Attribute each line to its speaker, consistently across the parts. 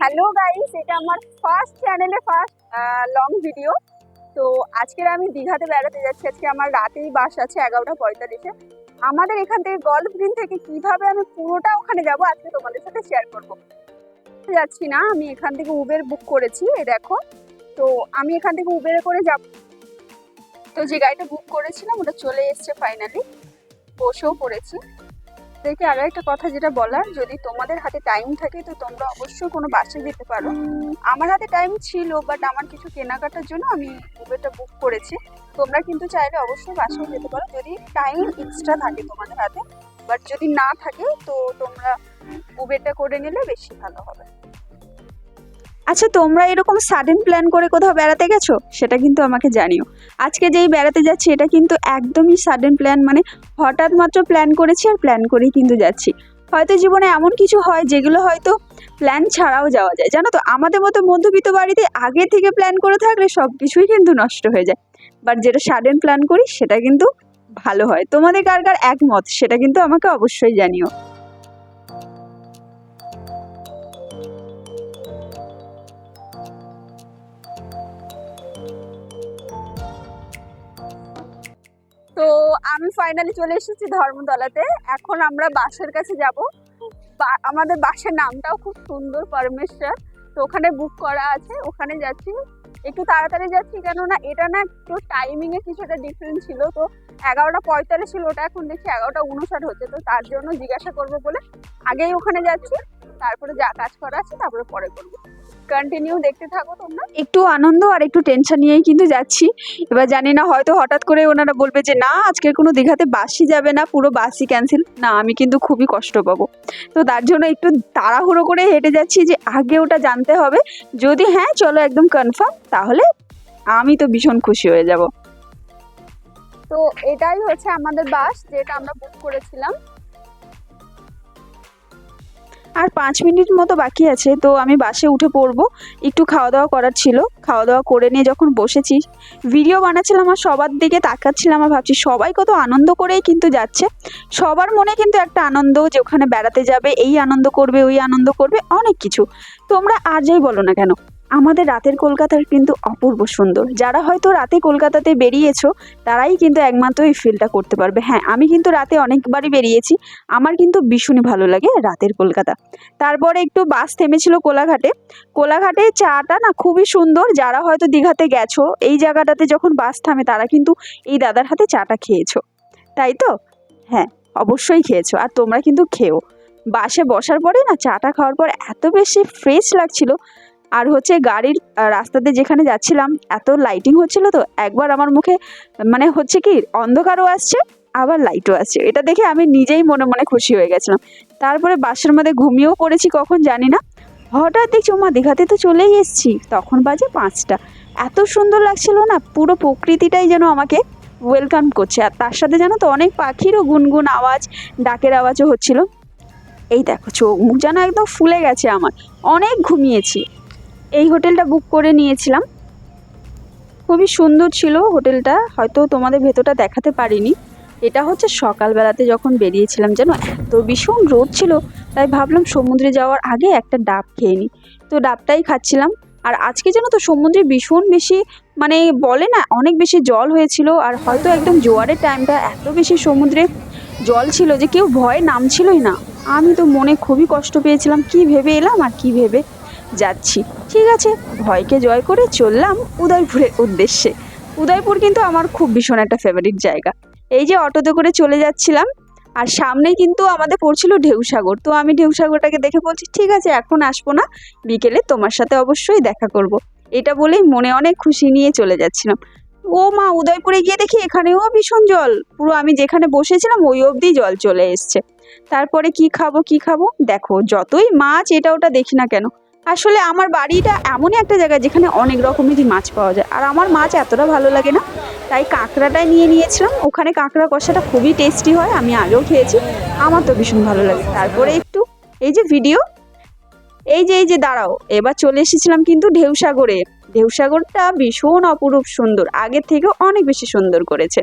Speaker 1: Hello guys, এটা আমার first চ্যানেলে ফার্স্ট লং ভিডিও। তো আজকের আমি দীঘাতে বেড়াতে যাচ্ছি। আজকে আমার রাতেই বাস আছে 11:45-এ। আমাদের এখান থেকে গল্ফ গ্রিন থেকে কিভাবে আমি পুরোটা ওখানে যাব আজকে তোমাদের সাথে শেয়ার করব। যাচ্ছি না, আমি এখান থেকে উবের বুক করেছি, এই দেখো। তো আমি এখান থেকে উবেরে করে যাব। তো যে গাড়িটা বুক করেছিলাম ওটা চলে এসছে ফাইনালি, বসেও পড়েছি। দেখে আরো একটা কথা যেটা বলার, যদি তোমাদের হাতে টাইম থাকে তো তোমরা অবশ্যই কোনো বাসে যেতে পারো। আমার হাতে টাইম ছিল, বাট আমার কিছু কেনাকাটার জন্য আমি উবেরটা বুক করেছি। তোমরা কিন্তু চাইলে অবশ্যই বাসেও যেতে পারো যদি টাইম এক্সট্রা থাকে তোমাদের হাতে। বাট যদি না থাকে তো তোমরা উবেরটা করে নিলে বেশি ভালো হবে। আচ্ছা, তোমরা এরকম সাডেন প্ল্যান করে কোথাও বেড়াতে গেছো? সেটা কিন্তু আমাকে জানিও। আজকে যেই বেড়াতে যাচ্ছি এটা কিন্তু একদমই সাডেন প্ল্যান, মানে হঠাৎ মাত্র প্ল্যান করেছি আর প্ল্যান করেই কিন্তু যাচ্ছি। হয়তো জীবনে এমন কিছু হয় যেগুলো হয়তো প্ল্যান ছাড়াও যাওয়া যায়, জানো তো। আমাদের মতো মধ্যবিত্ত বাড়িতে আগে থেকে প্ল্যান করে থাকলে সব কিছুই কিন্তু নষ্ট হয়ে যায়। বাট যেটা সাডেন প্ল্যান করি সেটা কিন্তু ভালো হয়। তোমাদের কার কার একমত সেটা কিন্তু আমাকে অবশ্যই জানিও। তো আমি ফাইনালি চলে এসেছি ধর্মতলাতে। এখন আমরা বাসের কাছে যাব। আমাদের বাসের নামটাও খুব সুন্দর, পরমেশ্বর। তো ওখানে বুক করা আছে, ওখানে যাচ্ছি। একটু তাড়াতাড়ি যাচ্ছি, কেননা এটা না একটু টাইমিং এ কিছুটা ডিফারেন্স ছিল। তো 11:45 ছিল, ওটা এখন দেখছি 11:59 হচ্ছে। তো তার জন্য জিজ্ঞাসা করবো বলে আগেই ওখানে যাচ্ছি। তারপরে যা কাজ করা আছে তারপরে পরে করবো। কন্টিনিউ দেখতে থাকো তোমরা। একটু আনন্দ আর একটু টেনশন নিয়েই কিন্তু যাচ্ছি। এবার জানি না, হয়তো হঠাৎ করে ওনারা বলবে যে না আজকের কোনো দীঘাতে বাসই যাবে না, পুরো বাসই ক্যান্সেল। না, আমি কিন্তু খুবই কষ্ট পাবো। তো তার জন্য একটু তাড়াহুড়ো করে হেঁটে যাচ্ছি যে আগে ওটা জানতে হবে। যদি হ্যাঁ চলো একদম কনফার্ম, তাহলে আমি তো ভীষণ খুশি হয়ে যাব। তো এটাই হচ্ছে আমাদের বাস, যেটা আমরা বুক করেছিলাম। আর 5 মিনিট মতো বাকি আছে, তো আমি বাসে উঠে পড়বো। একটু খাওয়া দাওয়া করার ছিল, খাওয়া দাওয়া করে নিয়ে যখন বসেছি ভিডিও বানাচ্ছিলাম আর সবার দিকে তাকাচ্ছিলাম আর ভাবছি সবাই কত আনন্দ করেই কিন্তু যাচ্ছে। সবার মনে কিন্তু একটা আনন্দ যে ওখানে বেড়াতে যাবে, এই আনন্দ করবে ওই আনন্দ করবে, অনেক কিছু। তোমরা আর যাই বলো না কেন, আমাদের রাতের কলকাতার কিন্তু অপূর্ব সুন্দর। যারা হয়তো রাতে কলকাতাতে বেরিয়েছো তারাই কিন্তু একমাত্র এই ফিলটা করতে পারবে। হ্যাঁ, আমি কিন্তু রাতে অনেকবারই বেরিয়েছি, আমার কিন্তু ভীষণই ভালো লাগে রাতের কলকাতা। তারপরে একটু বাস থেমেছিল কোলাঘাটে। কোলাঘাটে চাটা না খুবই সুন্দর। যারা হয়তো দীঘাতে গেছো, এই জায়গাটাতে যখন বাস থামে তারা কিন্তু এই দাদার হাতে চাটা খেয়েছো, তাই তো? হ্যাঁ, অবশ্যই খেয়েছো। আর তোমরা কিন্তু খেও। বাসে বসার পরে না চাটা খাওয়ার পর এত বেশি ফ্রেশ লাগছিল। আর হচ্ছে গাড়ির রাস্তাতে যেখানে যাচ্ছিলাম এত লাইটিং হচ্ছিল, তো একবার আমার মুখে মানে হচ্ছে কি অন্ধকারও আসছে আবার লাইটও আসছে। এটা দেখে আমি নিজেই মনে মনে খুশি হয়ে গেছিলাম। তারপরে বাসের মধ্যে ঘুমিয়েও পড়েছি কখন জানি না। হঠাৎ দেখছি ওমা দীঘাতে তো চলেই এসেছি, তখন বাজে 5টা। এত সুন্দর লাগছিল না, পুরো প্রকৃতিটাই যেন আমাকে ওয়েলকাম করছে। আর তার সাথে জানো তো অনেক পাখিরও গুনগুন আওয়াজ, ডাকের আওয়াজও হচ্ছিল। এই দেখো চোখ মুখ যেন একদম ফুলে গেছে আমার, অনেক ঘুমিয়েছি। এই হোটেলটা বুক করে নিয়েছিলাম, খুবই সুন্দর ছিল হোটেলটা, হয়তো তোমাদের ভেতরটা দেখাতে পারিনি। এটা হচ্ছে সকালবেলাতে যখন বেরিয়েছিলাম, যেন এত ভীষণ রোদ ছিল, তাই ভাবলাম সমুদ্রে যাওয়ার আগে একটা ডাব খেয়ে নিই। তো ডাবটাই খাচ্ছিলাম। আর আজকে যেন তো সমুদ্রে ভীষণ বেশি, মানে বলে না অনেক বেশি জল হয়েছিল। আর হয়তো একদম জোয়ারের টাইমটা, এত বেশি সমুদ্রে জল ছিল যে কেউ ভয়ে নামছিলই না। আমি তো মনে খুবই কষ্ট পেয়েছিলাম, কি ভেবে এলাম আর কি ভেবে যাচ্ছি। ঠিক আছে, ভয়কে জয় করে চললাম উদয়পুরের উদ্দেশ্যে। উদয়পুর কিন্তু আমার খুব ভীষণ একটা ফেভারিট জায়গা। এই যে অটোতে করে চলে যাচ্ছিলাম, আর সামনেই কিন্তু আমাদের পড়ছিল ঢেউসাগর। তো আমি ঢেউসাগরটাকে দেখে বলছি ঠিক আছে এখন আসবো না, বিকেলে তোমার সাথে অবশ্যই দেখা করব। এটা বলেই মনে অনেক খুশি নিয়ে চলে যাচ্ছিলাম। ও মা, উদয়পুরে গিয়ে দেখি এখানেও ভীষণ জল, পুরো আমি যেখানে বসেছিলাম ওই অবধি জল চলে এসছে। তারপরে কি খাবো কি খাবো, দেখো যতই মাছ এটা ওটা দেখি না কেন, আসলে আমার বাড়িটা এমনই একটা জায়গা যেখানে অনেক রকমেরই মাছ পাওয়া যায়। আর আমার মাছ এতটা ভালো লাগে না, তাই কাঁকড়াটাই নিয়ে নিয়েছিলাম। ওখানে কাঁকড়া কষাটা খুবই টেস্টি হয়, আমি আগেও খেয়েছি, আমার তো ভীষণ ভালো লাগে। তারপরে একটু এই যে ভিডিও, এই যে দাঁড়াও, এবার চলে এসেছিলাম কিন্তু ঢেউসাগরে। ঢেউসাগরটা ভীষণ অপরূপ সুন্দর, আগের থেকেও অনেক বেশি সুন্দর করেছে।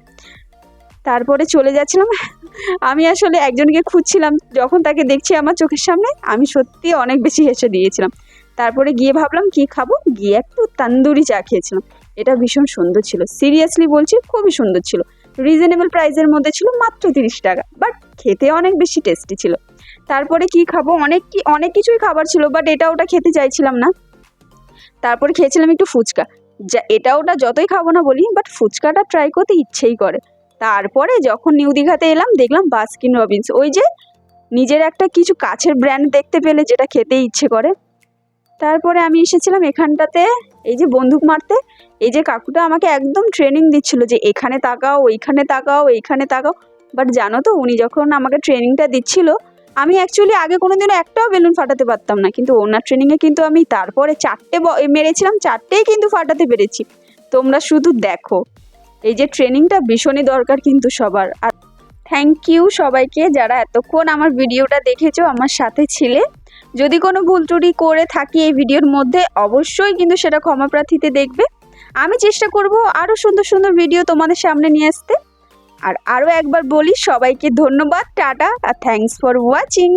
Speaker 1: তারপরে চলে যাচ্ছিলাম, আমি আসলে একজনকে খুঁজছিলাম, যখন তাকে দেখছি আমার চোখের সামনে আমি সত্যি অনেক বেশি হেসে দিয়েছিলাম। তারপরে গিয়ে ভাবলাম কি খাবো, গিয়ে একটু তান্দুরি চা খেয়েছিলাম। এটা ভীষণ সুন্দর ছিল, সিরিয়াসলি বলছি খুবই সুন্দর ছিল। রিজনেবল প্রাইসের মধ্যে ছিল, মাত্র 30 টাকা, বাট খেতে অনেক বেশি টেস্টি ছিল। তারপরে কি খাবো, অনেক কিছুই খাবার ছিল, বাট এটা ওটা খেতে চাইছিলাম না। তারপরে খেয়েছিলাম একটু ফুচকা। যা এটা ওটা যতই খাবো না বলি, বাট ফুচকাটা ট্রাই করতে ইচ্ছেই করে। তারপরে যখন নিউ দীঘাতে এলাম দেখলাম বাস্কিন রবিন্স, ওই যে নিজের একটা কিছু কাছের ব্র্যান্ড দেখতে পেলে যেটা খেতে ইচ্ছে করে। তারপরে আমি এসেছিলাম এখানটাতে, এই যে বন্দুক মারতে। এই যে কাকুটা আমাকে একদম ট্রেনিং দিচ্ছিল যে এখানে তাকাও, ওইখানে তাকাও, এইখানে তাকাও। বাট জানো তো, উনি যখন আমাকে ট্রেনিংটা দিচ্ছিল, আমি অ্যাকচুয়ালি আগে কোনোদিনও একটাও বেলুন ফাটাতে পারতাম না, কিন্তু ওনার ট্রেনিংয়ে কিন্তু আমি তারপরে 4টে মেরেছিলাম, 4টেই কিন্তু ফাটাতে পেরেছি। তোমরা শুধু দেখো, এই যে ট্রেনিংটা ভীষণই দরকার কিন্তু সবার। আর থ্যাংক ইউ সবাইকে যারা এতক্ষণ আমার ভিডিওটা দেখেছো, আমার সাথে ছিলে। যদি কোনো ভুল ত্রুটি করে থাকি এই ভিডিওর মধ্যে, অবশ্যই কিন্তু সেটা ক্ষমা প্রার্থীতে দেখবে। আমি চেষ্টা করব আরও সুন্দর সুন্দর ভিডিও তোমাদের সামনে নিয়ে আসতে। আর আরও একবার বলি, সবাইকে ধন্যবাদ, টাটা, আর থ্যাঙ্কস ফর ওয়াচিং।